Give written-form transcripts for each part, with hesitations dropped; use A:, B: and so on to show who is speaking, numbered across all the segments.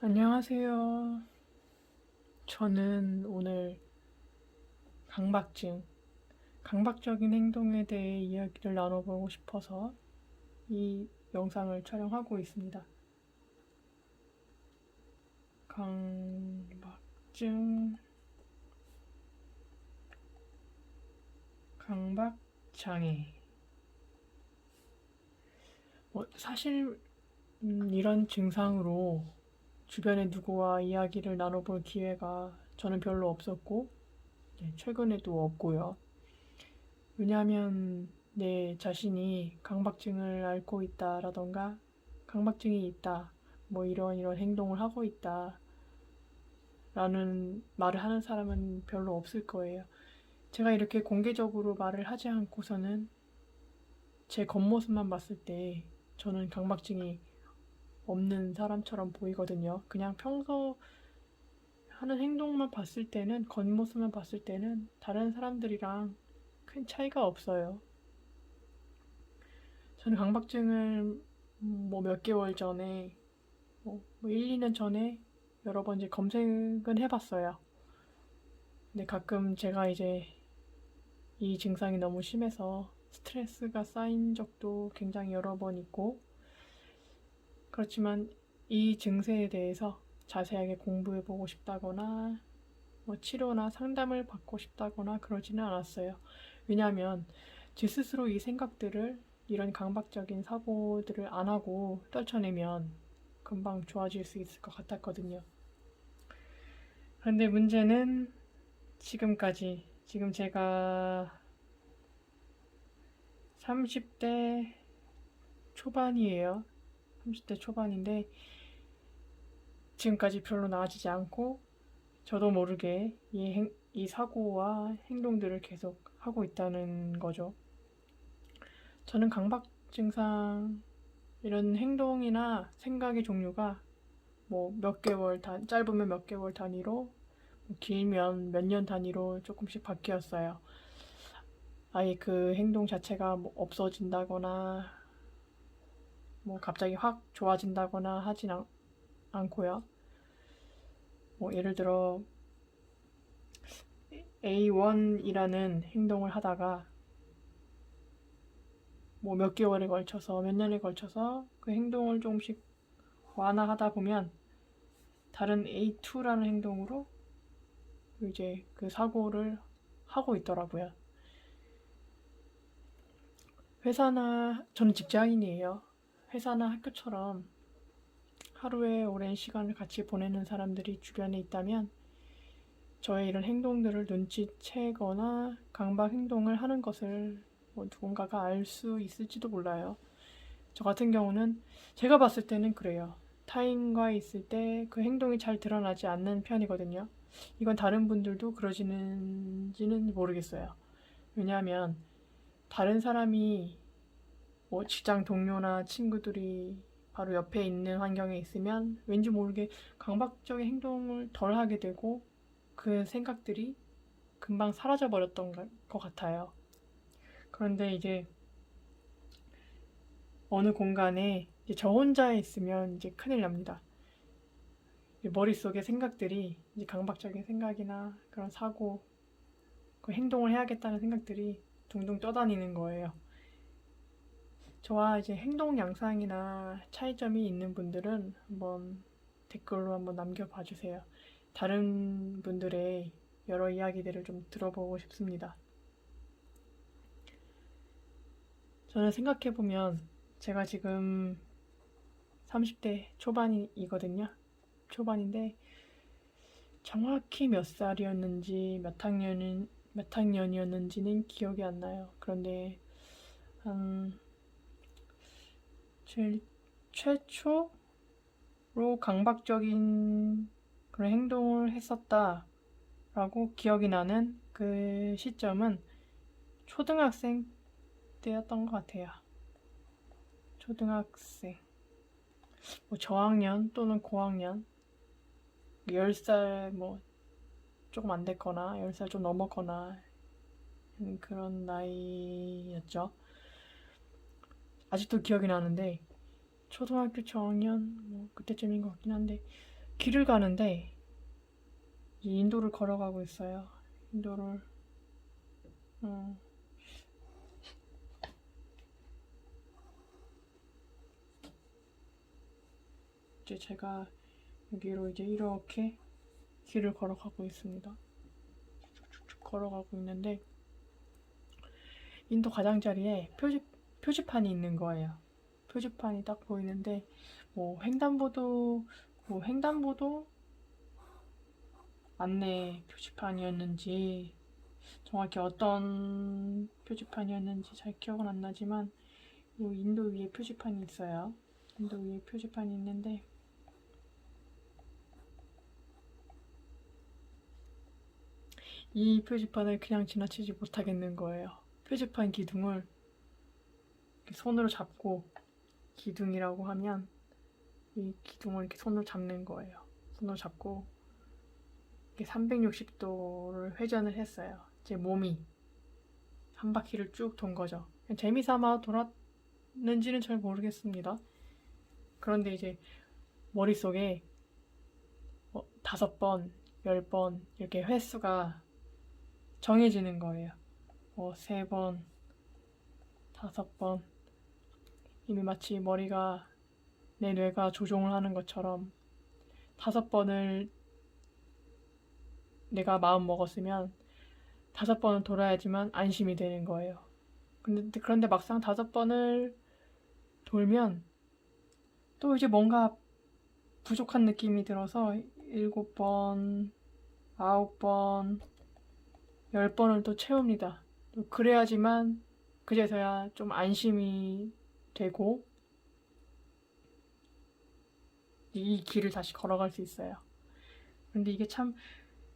A: 안녕하세요. 저는 오늘 강박적인 행동에 대해 이야기를 나눠보고 싶어서 이 영상을 촬영하고 있습니다. 강박증, 강박장애. 사실 이런 증상으로 주변의 누구와 이야기를 나눠볼 기회가 저는 별로 없었고 최근에도 없고요. 왜냐하면 내 자신이 강박증을 앓고 있다라던가 강박증이 있다, 뭐 이런 행동을 하고 있다 라는 말을 하는 사람은 별로 없을 거예요. 제가 이렇게 공개적으로 말을 하지 않고서는 제 겉모습만 봤을 때 저는 강박증이 없는 사람처럼 보이거든요. 그냥 평소 하는 행동만 봤을 때는, 겉모습만 봤을 때는 다른 사람들이랑 큰 차이가 없어요. 저는 강박증을 뭐 몇 개월 전에, 뭐 1, 2년 전에 여러 번 이제 검색은 해봤어요. 근데 가끔 제가 이제 이 증상이 너무 심해서 스트레스가 쌓인 적도 굉장히 여러 번 있고, 그렇지만 이 증세에 대해서 자세하게 공부해보고 싶다거나 뭐 치료나 상담을 받고 싶다거나 그러지는 않았어요. 왜냐하면 제 스스로 이 생각들을, 이런 강박적인 사고들을 안 하고 떨쳐내면 금방 좋아질 수 있을 것 같았거든요. 그런데 문제는 지금 제가 30대 초반이에요. 30대 초반인데 지금까지 별로 나아지지 않고 저도 모르게 이 사고와 행동들을 계속 하고 있다는 거죠. 저는 강박 증상, 이런 행동이나 생각의 종류가 뭐 짧으면 몇 개월 단위로, 뭐 길면 몇 년 단위로 조금씩 바뀌었어요. 아예 그 행동 자체가 뭐 없어진다거나, 뭐 갑자기 확 좋아진다거나 하진 않고요. 뭐 예를 들어 A1이라는 행동을 하다가 뭐 몇 개월에 걸쳐서, 몇 년에 걸쳐서 그 행동을 조금씩 완화하다 보면 다른 A2라는 행동으로 이제 그 사고를 하고 있더라고요. 저는 직장인이에요. 회사나 학교처럼 하루에 오랜 시간을 같이 보내는 사람들이 주변에 있다면 저의 이런 행동들을 눈치채거나 강박 행동을 하는 것을 뭐 누군가가 알 수 있을지도 몰라요. 저 같은 경우는 제가 봤을 때는 그래요. 타인과 있을 때 그 행동이 잘 드러나지 않는 편이거든요. 이건 다른 분들도 그러시는지는 모르겠어요. 왜냐하면 다른 사람이 뭐 직장 동료나 친구들이 바로 옆에 있는 환경에 있으면 왠지 모르게 강박적인 행동을 덜 하게 되고 그 생각들이 금방 사라져 버렸던 것 같아요. 그런데 이제 어느 공간에 이제 저 혼자 있으면 이제 큰일 납니다. 머릿속에 생각들이, 이제 강박적인 생각이나 그런 사고, 그 행동을 해야겠다는 생각들이 둥둥 떠다니는 거예요. 저와 이제 행동 양상이나 차이점이 있는 분들은 한번 댓글로 한번 남겨봐 주세요. 다른 분들의 여러 이야기들을 좀 들어보고 싶습니다. 저는 생각해보면 제가 지금 30대 초반이거든요. 초반인데 정확히 몇 살이었는지 몇 학년이었는지는 기억이 안 나요. 그런데 한 제일 최초로 강박적인 그런 행동을 했었다라고 기억이 나는 그 시점은 초등학생 때였던 것 같아요. 초등학생, 뭐 저학년 또는 고학년, 10살 뭐 조금 안 됐거나 10살 좀 넘었거나 그런 나이였죠. 아직도 기억이 나는데 초등학교 저학년 뭐 그때쯤인 것 같긴 한데 길을 가는데 이 인도를 걸어가고 있어요. 인도를 이제 제가 여기로 이제 이렇게 길을 걸어가고 있습니다. 쭉쭉 걸어가고 있는데 인도 가장자리에 표지판이 있는 거예요. 표지판이 딱 보이는데 뭐 횡단보도 안내 표지판이었는지 정확히 어떤 표지판이었는지 잘 기억은 안 나지만 인도 위에 표지판이 있어요. 인도 위에 표지판이 있는데 이 표지판을 그냥 지나치지 못하겠는 거예요. 표지판 기둥을 손으로 잡고 기둥이라고 하면 이 기둥을 이렇게 손으로 잡는 거예요. 손으로 잡고 이렇게 360도를 회전을 했어요. 제 몸이 한 바퀴를 쭉 돈 거죠. 재미삼아 돌았는지는 잘 모르겠습니다. 그런데 이제 머릿속에 5번, 10번 이렇게 횟수가 정해지는 거예요. 3번, 5번 이미 마치 머리가 내 뇌가 조종을 하는 것처럼 5번을 내가 마음 먹었으면 5번은 돌아야지만 안심이 되는 거예요. 그런데 막상 5번을 돌면 또 이제 뭔가 부족한 느낌이 들어서 7번, 9번, 10번을 또 채웁니다. 그래야지만 그제서야 좀 안심이 되고 이 길을 다시 걸어갈 수 있어요. 근데 이게 참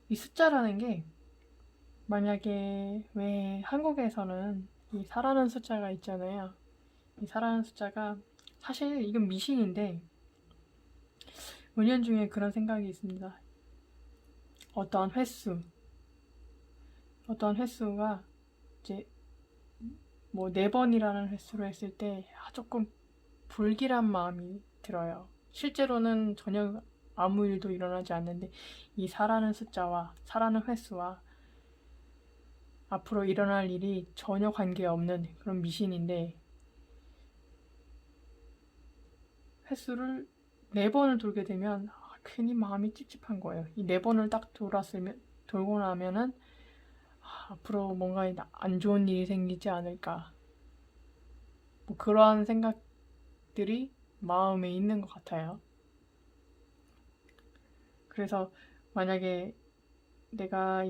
A: 이 숫자라는 게 만약에 왜 한국에서는 이 4라는 숫자가 있잖아요. 이 4라는 숫자가 사실 이건 미신인데 은연중에 그런 생각이 있습니다. 어떠한 횟수가 이제 뭐 4번이라는 횟수를 했을 때 조금 불길한 마음이 들어요. 실제로는 전혀 아무 일도 일어나지 않는데 이 4라는 숫자와 4라는 횟수와 앞으로 일어날 일이 전혀 관계없는 그런 미신인데 횟수를 4번을 돌게 되면 괜히 마음이 찝찝한 거예요. 이 4번을 딱 돌고 나면은 앞으로 뭔가 안 좋은 일이 생기지 않을까 뭐 그러한 생각들이 마음에 있는 것 같아요. 그래서 만약에 내가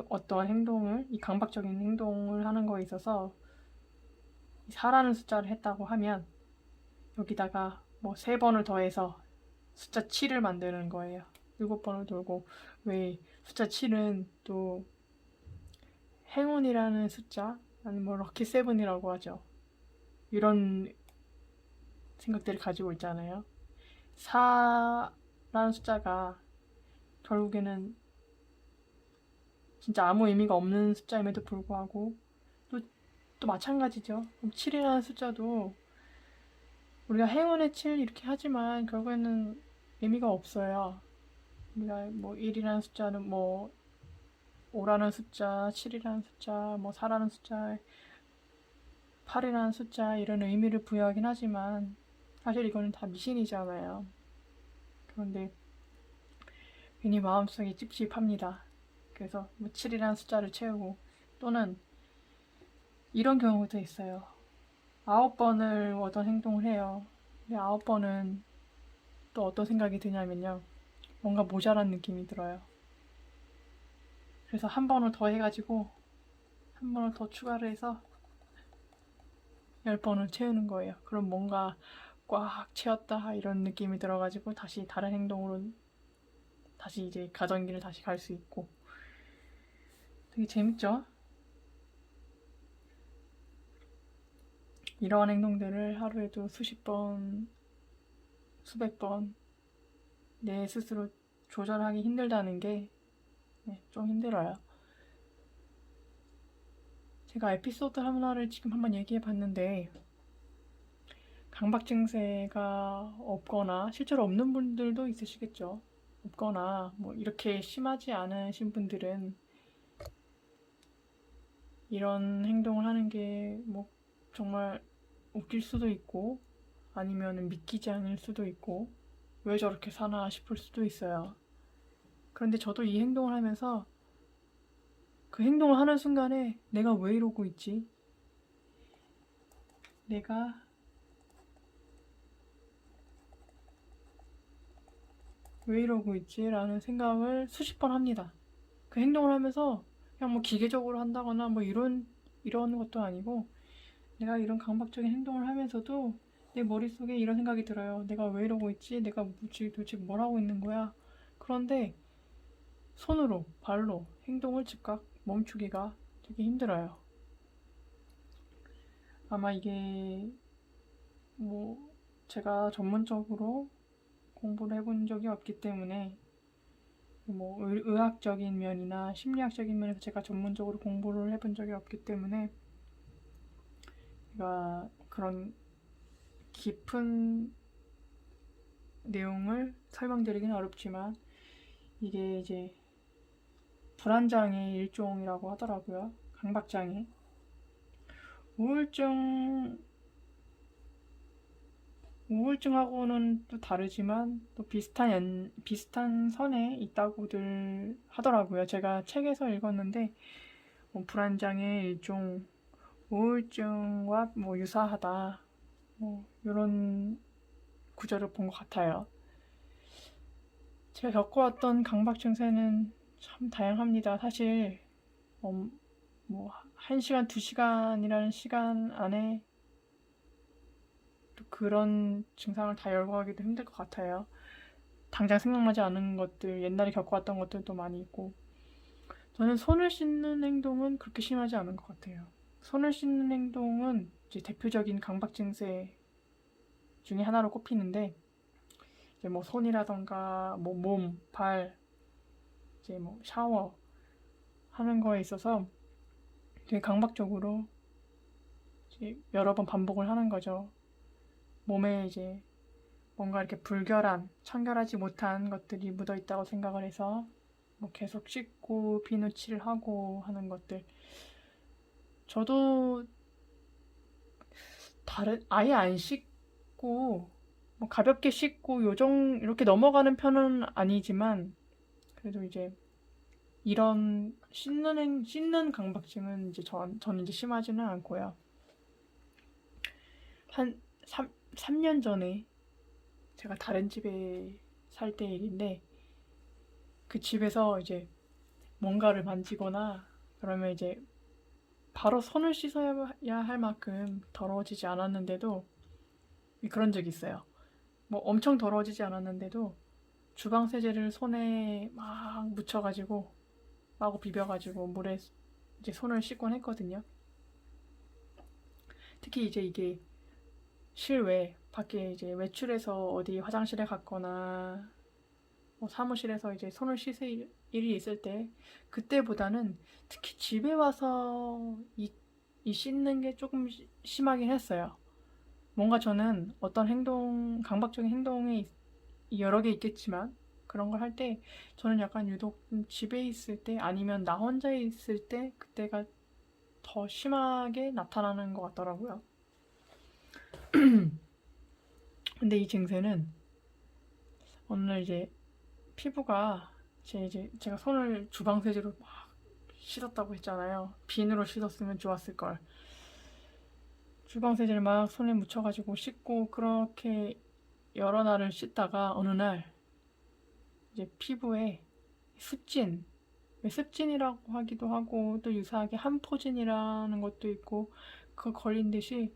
A: 어떠한 행동을, 이 강박적인 행동을 하는 거에 있어서 4라는 숫자를 했다고 하면 여기다가 뭐 3번을 더해서 숫자 7을 만드는 거예요. 7번을 돌고 왜 숫자 7은 또 행운이라는 숫자, 아니면 뭐 럭키 세븐이라고 하죠. 이런 생각들을 가지고 있잖아요. 4라는 숫자가 결국에는 진짜 아무 의미가 없는 숫자임에도 불구하고 또 마찬가지죠. 7이라는 숫자도 우리가 행운의 7 이렇게 하지만 결국에는 의미가 없어요. 우리가 뭐 1이라는 숫자는 뭐 5라는 숫자, 7이라는 숫자, 뭐 4라는 숫자, 8이라는 숫자 이런 의미를 부여하긴 하지만 사실 이거는 다 미신이잖아요. 그런데 괜히 마음속이 찝찝합니다. 그래서 뭐 7이라는 숫자를 채우고 또는 이런 경우도 있어요. 9번을 어떤 행동을 해요. 근데 9번은 또 어떤 생각이 드냐면요. 뭔가 모자란 느낌이 들어요. 그래서 한 번을 더 해가지고 한 번을 더 추가를 해서 10번을 채우는 거예요. 그럼 뭔가 꽉 채웠다 이런 느낌이 들어가지고 다시 다른 행동으로 다시 이제 가전기를 다시 갈 수 있고 되게 재밌죠? 이러한 행동들을 하루에도 수십 번, 수백 번 내 스스로 조절하기 힘들다는 게 좀 힘들어요. 제가 에피소드 하나를 지금 한번 얘기해 봤는데 강박 증세가 없거나 실제로 없는 분들도 있으시겠죠. 없거나 뭐 이렇게 심하지 않으신 분들은 이런 행동을 하는 게 뭐 정말 웃길 수도 있고 아니면 믿기지 않을 수도 있고 왜 저렇게 사나 싶을 수도 있어요. 그런데 저도 이 행동을 하면서 그 행동을 하는 순간에 내가 왜 이러고 있지? 내가 왜 이러고 있지? 라는 생각을 수십 번 합니다. 그 행동을 하면서 그냥 뭐 기계적으로 한다거나 뭐 이런 것도 아니고 내가 이런 강박적인 행동을 하면서도 내 머릿속에 이런 생각이 들어요. 내가 왜 이러고 있지? 내가 도대체 뭘 하고 있는 거야? 그런데 손으로, 발로 행동을 즉각 멈추기가 되게 힘들어요. 아마 이게 뭐 제가 전문적으로 공부를 해본 적이 없기 때문에 뭐 의학적인 면이나 심리학적인 면에서 제가 전문적으로 공부를 해본 적이 없기 때문에 제가 그런 깊은 내용을 설명드리기는 어렵지만 이게 이제 불안장애 일종이라고 하더라고요. 강박장애. 우울증, 우울증하고는 또 다르지만 또 비슷한 선에 있다고들 하더라고요. 제가 책에서 읽었는데 뭐 불안장애 일종, 우울증과 뭐 유사하다. 뭐 이런 구절을 본 것 같아요. 제가 겪어왔던 강박 증세는 참 다양합니다. 사실 뭐 1시간, 2시간이라는 시간 안에 또 그런 증상을 다 열거하기도 힘들 것 같아요. 당장 생각나지 않은 것들, 옛날에 겪어왔던 것들도 많이 있고 저는 손을 씻는 행동은 그렇게 심하지 않은 것 같아요. 손을 씻는 행동은 이제 대표적인 강박 증세 중에 하나로 꼽히는데 이제 뭐 손이라던가 뭐 몸, 발, 이제 뭐 샤워 하는 거에 있어서 되게 강박적으로 이제 여러 번 반복을 하는 거죠. 몸에 이제 뭔가 이렇게 불결한, 청결하지 못한 것들이 묻어 있다고 생각을 해서 뭐 계속 씻고 비누칠을 하고 하는 것들. 저도 아예 안 씻고 뭐 가볍게 씻고 이렇게 넘어가는 편은 아니지만 그래도 이제 이런 씻는 강박증은 이제 저는 이제 심하지는 않고요. 한 3년 전에 제가 다른 집에 살 때 일인데 그 집에서 이제 뭔가를 만지거나 그러면 이제 바로 손을 씻어야 할 만큼 더러워지지 않았는데도 그런 적이 있어요. 뭐 엄청 더러워지지 않았는데도 주방 세제를 손에 막 묻혀가지고 마구 비벼가지고 물에 이제 손을 씻곤 했거든요. 특히 이제 이게 실외 밖에 이제 외출해서 어디 화장실에 갔거나 뭐 사무실에서 이제 손을 씻을 일이 있을 때 그때보다는 특히 집에 와서 이 씻는 게 조금 심하긴 했어요. 뭔가 저는 어떤 강박적인 행동이 여러 개 있겠지만 그런 걸 할 때 저는 약간 유독 집에 있을 때 아니면 나 혼자 있을 때 그때가 더 심하게 나타나는 것 같더라고요. 근데 이 증세는 어느 날 이제 피부가 제가 손을 주방 세제로 막 씻었다고 했잖아요. 비누로 씻었으면 좋았을 걸. 주방 세제를 막 손에 묻혀가지고 씻고 그렇게 여러 날을 씻다가 어느 날 이제 피부에 습진이라고 하기도 하고 또 유사하게 한포진이라는 것도 있고 그거 걸린 듯이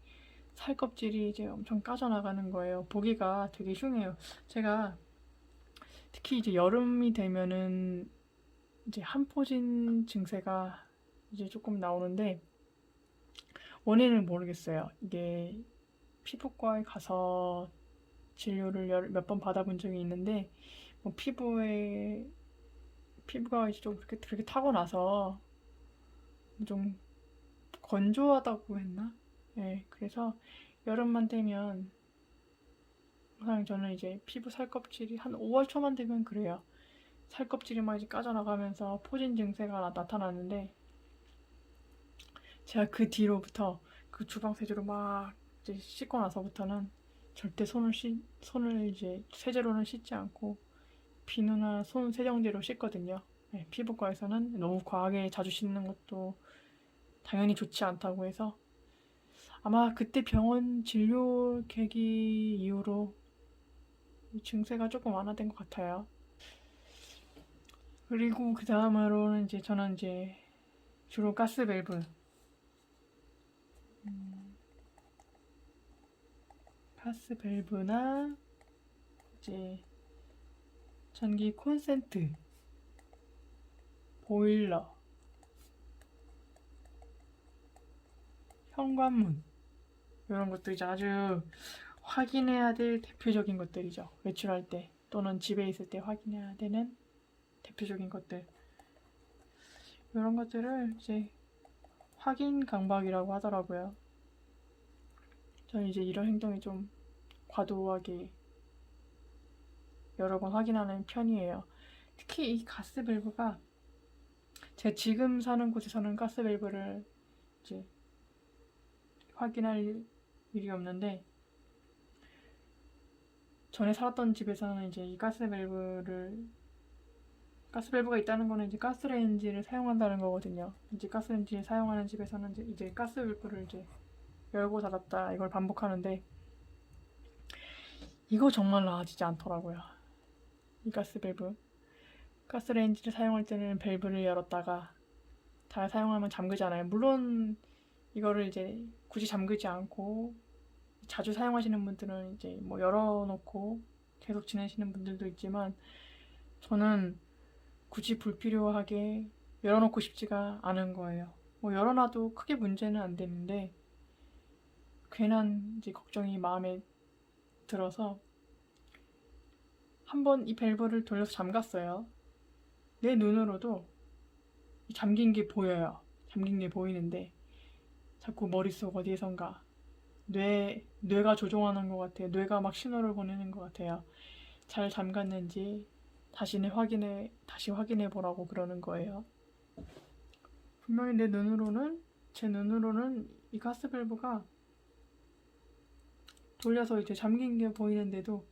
A: 살껍질이 이제 엄청 까져나가는 거예요. 보기가 되게 흉해요. 제가 특히 이제 여름이 되면은 이제 한포진 증세가 이제 조금 나오는데 원인을 모르겠어요. 이게 피부과에 가서 진료를 몇 번 받아본 적이 있는데 뭐 피부가 이제 좀 그렇게 타고나서 좀 건조하다고 했나? 네, 그래서 여름만 되면 항상 저는 이제 피부 살껍질이 한 5월 초만 되면 그래요. 살껍질이 막 이제 까져나가면서 포진 증세가 나타나는데, 제가 그 뒤로부터 그 주방 세제로 막 이제 씻고 나서부터는 절대 손을 이제 세제로는 씻지 않고 비누나 손 세정제로 씻거든요. 네, 피부과에서는 너무 과하게 자주 씻는 것도 당연히 좋지 않다고 해서 아마 그때 병원 진료 계기 이후로 증세가 조금 완화된 것 같아요. 그리고 그 다음으로는 이제 저는 이제 주로 가스밸브나 이제 전기 콘센트, 보일러, 현관문 이런 것들이 아주 확인해야 될 대표적인 것들이죠. 외출할 때 또는 집에 있을 때 확인해야 되는 대표적인 것들. 이런 것들을 이제 확인 강박이라고 하더라고요. 저는 이제 이런 행동이 좀 과도하게 여러 번 확인하는 편이에요. 특히 이 가스밸브가 제가 지금 사는 곳에서는 가스밸브를 이제 확인할 일이 없는데, 전에 살았던 집에서는 이제 이 가스밸브가 있다는 거는 이제 가스레인지를 사용한다는 거거든요. 이제 가스레인지를 사용하는 집에서는 이제 가스밸브를 이제 열고 닫았다 이걸 반복하는데, 이거 정말 나아지지 않더라고요. 이 가스밸브. 가스레인지를 사용할 때는 밸브를 열었다가 다 사용하면 잠그잖아요. 물론 이거를 이제 굳이 잠그지 않고 자주 사용하시는 분들은 이제 뭐 열어놓고 계속 지내시는 분들도 있지만, 저는 굳이 불필요하게 열어놓고 싶지가 않은 거예요. 뭐 열어놔도 크게 문제는 안 되는데 괜한 이제 걱정이 마음에 들어서 한번 이 밸브를 돌려서 잠갔어요. 내 눈으로도 잠긴 게 보여요. 잠긴 게 보이는데 자꾸 머릿속 어디에선가 뇌가 조종하는 것 같아요. 뇌가 막 신호를 보내는 것 같아요. 잘 잠갔는지 다시 확인해 보라고 그러는 거예요. 분명히 제 눈으로는 이 가스밸브가 돌려서 이제 잠긴 게 보이는데도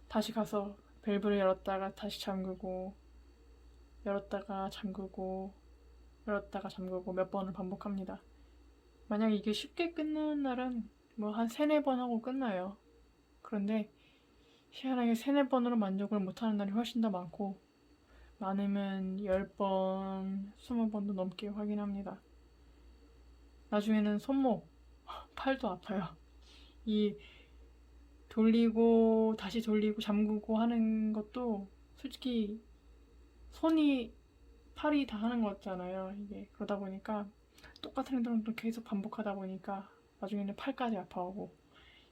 A: 다시 가서 밸브를 열었다가 다시 잠그고 열었다가 잠그고 열었다가 잠그고 몇 번을 반복합니다. 만약 이게 쉽게 끝나는 날은 뭐 한 3-4번 하고 끝나요. 그런데 희한하게 3-4번으로 만족을 못하는 날이 훨씬 더 많고, 많으면 10번, 20번도 넘게 확인합니다. 나중에는 손목, 팔도 아파요. 이 돌리고 다시 돌리고 잠그고 하는 것도 솔직히 팔이 다 하는 거잖아요. 이게 그러다 보니까 똑같은 행동을 계속 반복하다 보니까 나중에는 팔까지 아파오고,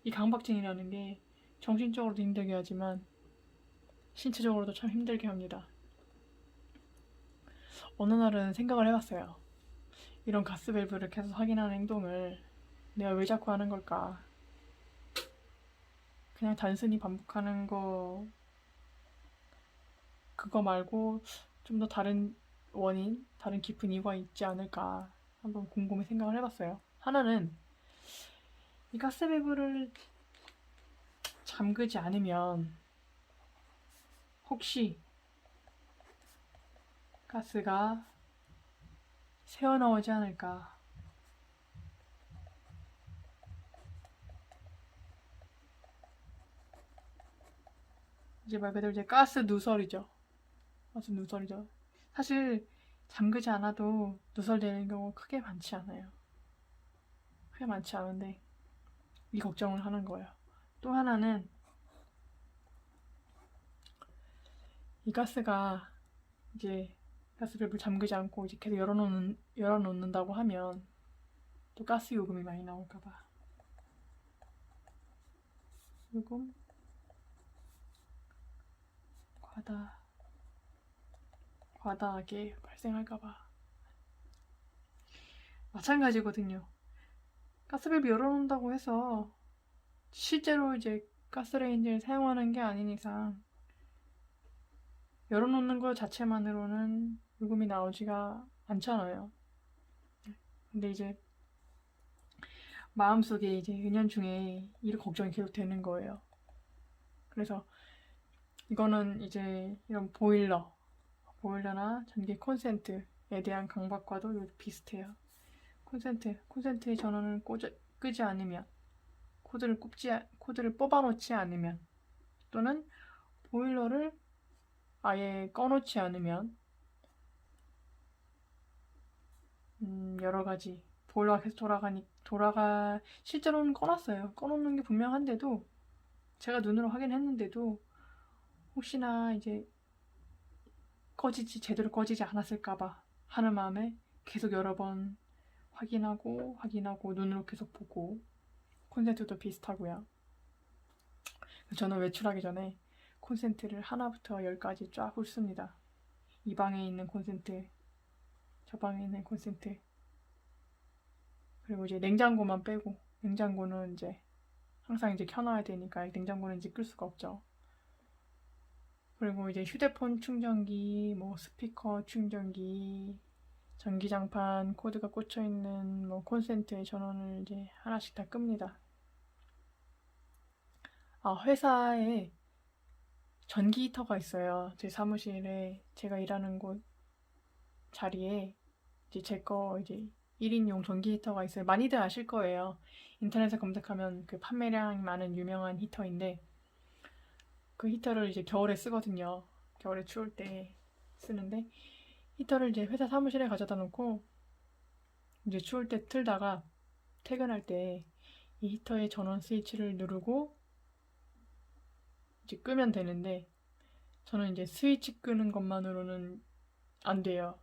A: 이 강박증이라는 게 정신적으로도 힘들게 하지만 신체적으로도 참 힘들게 합니다. 어느 날은 생각을 해봤어요. 이런 가스밸브를 계속 확인하는 행동을 내가 왜 자꾸 하는 걸까? 그냥 단순히 반복하는 그거 말고 좀 더 다른 원인, 다른 깊은 이유가 있지 않을까 한번 곰곰이 생각을 해봤어요. 하나는 이 가스밸브를 잠그지 않으면 혹시 가스가 새어나오지 않을까. 이제 말 그대로 이제 가스 누설이죠. 사실 잠그지 않아도 누설되는 경우 크게 많지 않아요. 크게 많지 않은데 이 걱정을 하는 거예요. 또 하나는 이 가스가 이제 가스밸브를 잠그지 않고 이제 계속 열어놓는다고 하면 또 가스 요금이 많이 나올까봐. 요금 과다하게 발생할까봐. 마찬가지거든요. 가스밸브 열어놓는다고 해서 실제로 이제 가스레인지를 사용하는 게 아닌 이상 열어놓는 것 자체만으로는 요금이 나오지가 않잖아요. 근데 이제 마음속에 이제 은연중에 이런 걱정이 계속 되는 거예요. 그래서 이거는 이제 이런 보일러나 전기 콘센트에 대한 강박과도 비슷해요. 콘센트의 전원을 끄지 않으면, 코드를 뽑아놓지 않으면, 또는 보일러를 아예 꺼놓지 않으면, 여러 가지 보일러가 계속 실제로는 꺼놨어요. 꺼놓는 게 분명한데도 제가 눈으로 확인했는데도 혹시나 이제 제대로 꺼지지 않았을까봐 하는 마음에 계속 여러 번 확인하고 눈으로 계속 보고. 콘센트도 비슷하고요. 저는 외출하기 전에 콘센트를 하나부터 10까지 쫙 훑습니다. 이 방에 있는 콘센트, 저 방에 있는 콘센트, 그리고 이제 냉장고만 빼고, 냉장고는 이제 항상 이제 켜놔야 되니까 냉장고는 이제 끌 수가 없죠. 그리고 이제 휴대폰 충전기, 뭐 스피커 충전기, 전기장판 코드가 꽂혀있는 뭐 콘센트의 전원을 이제 하나씩 다 끕니다. 회사에 전기 히터가 있어요. 제 사무실에 제가 일하는 곳 자리에 이제 제 거 이제 1인용 전기 히터가 있어요. 많이들 아실 거예요. 인터넷에 검색하면 그 판매량 많은 유명한 히터인데 그 히터를 이제 겨울에 쓰거든요. 겨울에 추울 때 쓰는데 히터를 이제 회사 사무실에 가져다 놓고 이제 추울 때 틀다가 퇴근할 때 이 히터의 전원 스위치를 누르고 이제 끄면 되는데 저는 이제 스위치 끄는 것만으로는 안 돼요.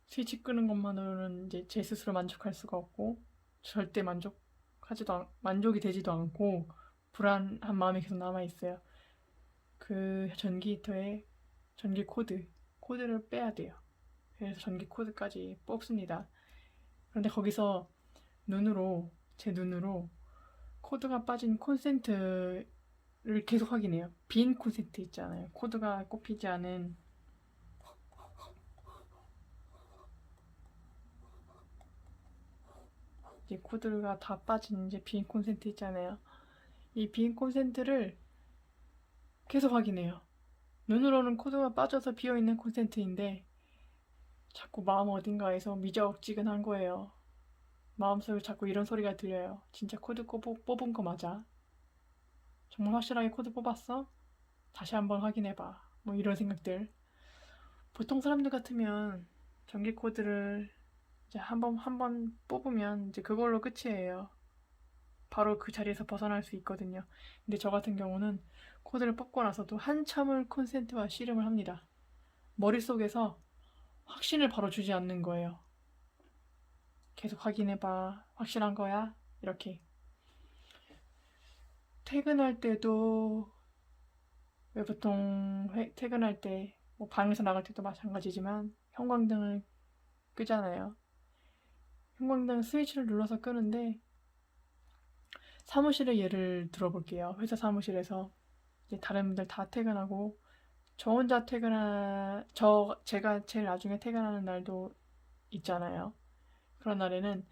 A: 스위치 끄는 것만으로는 이제 제 스스로 만족할 수가 없고 절대 만족이 되지도 않고 불안한 마음이 계속 남아 있어요. 그 전기 히터의 전기 코드를 빼야 돼요. 그래서 전기 코드까지 뽑습니다. 그런데 거기서 제 눈으로 코드가 빠진 콘센트를 계속 확인해요. 빈 콘센트 있잖아요. 코드가 꼽히지 않은 이제 코드가 다 빠진 이제 빈 콘센트 있잖아요. 이 빈 콘센트를 계속 확인해요. 눈으로는 코드가 빠져서 비어있는 콘센트인데 자꾸 마음 어딘가에서 미적지근한 거예요. 마음속에 자꾸 이런 소리가 들려요. 진짜 코드 뽑은 거 맞아? 정말 확실하게 코드 뽑았어? 다시 한번 확인해봐. 뭐 이런 생각들. 보통 사람들 같으면 전기 코드를 이제 한 번 뽑으면 이제 그걸로 끝이에요. 바로 그 자리에서 벗어날 수 있거든요. 근데 저 같은 경우는 코드를 뽑고 나서도 한참을 콘센트와 씨름을 합니다. 머릿속에서 확신을 바로 주지 않는 거예요. 계속 확인해봐. 확실한 거야? 이렇게. 퇴근할 때도 왜 보통 퇴근할 때 뭐 방에서 나갈 때도 마찬가지지만 형광등을 끄잖아요. 형광등 스위치를 눌러서 끄는데 사무실의 예를 들어볼게요. 회사 사무실에서 이제 다른 분들 다 퇴근하고 제가 제일 나중에 퇴근하는 날도 있잖아요. 그런 날에는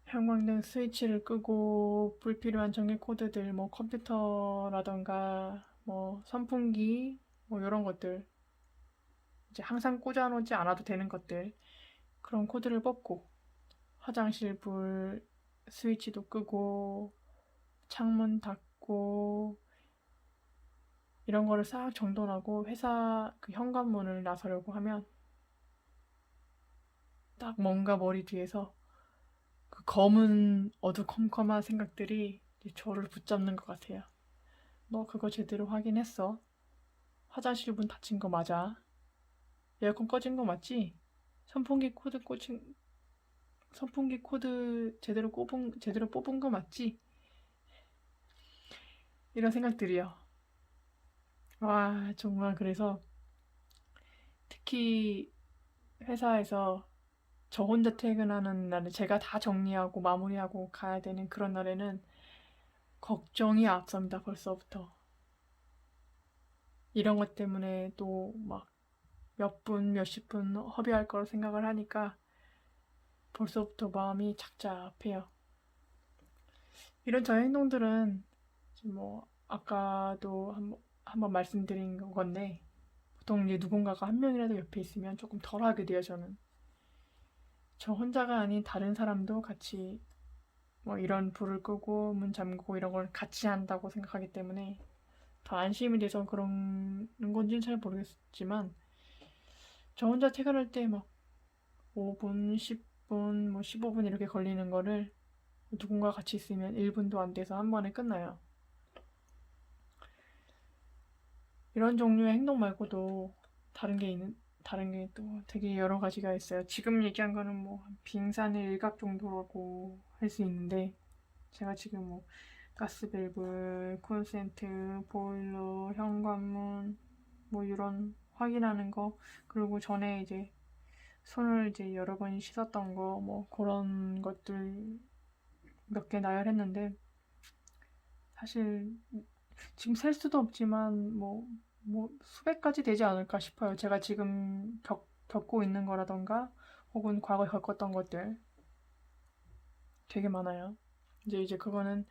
A: 형광등 스위치를 끄고 불필요한 전기 코드들, 뭐 컴퓨터라던가 뭐 선풍기, 뭐 이런 것들 이제 항상 꽂아놓지 않아도 되는 것들 그런 코드를 뽑고 화장실 불 스위치도 끄고 창문 닫고 이런 거를 싹 정돈하고 회사 그 현관문을 나서려고 하면 딱 뭔가 머리 뒤에서 그 검은 어두컴컴한 생각들이 저를 붙잡는 것 같아요. 너 그거 제대로 확인했어? 화장실 문 닫힌 거 맞아? 에어컨 꺼진 거 맞지? 선풍기 코드 제대로 뽑은 거 맞지? 이런 생각들이요. 와, 정말 그래서 특히 회사에서 저 혼자 퇴근하는 날에 제가 다 정리하고 마무리하고 가야 되는 그런 날에는 걱정이 앞섭니다, 벌써부터. 이런 것 때문에 또 막 몇 분, 몇십 분 허비할 거라 생각을 하니까 벌써부터 마음이 착잡해요. 이런 저의 행동들은 지금 뭐 아까도 한번 말씀드린 건데 보통 이제 누군가가 한 명이라도 옆에 있으면 조금 덜 하게 돼요, 저는. 저 혼자가 아닌 다른 사람도 같이 뭐 이런 불을 끄고 문 잠그고 이런 걸 같이 한다고 생각하기 때문에 더 안심이 돼서 그런 건지는 잘 모르겠지만 저 혼자 퇴근할 때 막 5분, 10분, 뭐 15분 이렇게 걸리는 거를 누군가 같이 있으면 1분도 안 돼서 한 번에 끝나요. 이런 종류의 행동 말고도 다른 게 또 되게 여러 가지가 있어요. 지금 얘기한 거는 뭐 빙산의 일각 정도라고 할 수 있는데 제가 지금 뭐 가스밸브, 콘센트, 보일러, 현관문 뭐 이런 확인하는 거 그리고 전에 이제 손을 이제 여러 번 씻었던 거 뭐 그런 것들 몇 개 나열했는데 사실 지금 셀 수도 없지만 뭐 수백 가지 되지 않을까 싶어요. 제가 지금 겪고 있는 거라던가 혹은 과거에 겪었던 것들 되게 많아요. 이제 그거는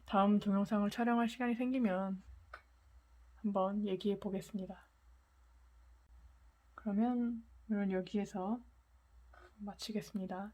A: 다음 동영상을 촬영할 시간이 생기면 한번 얘기해 보겠습니다. 그러면 오늘 여기에서 마치겠습니다.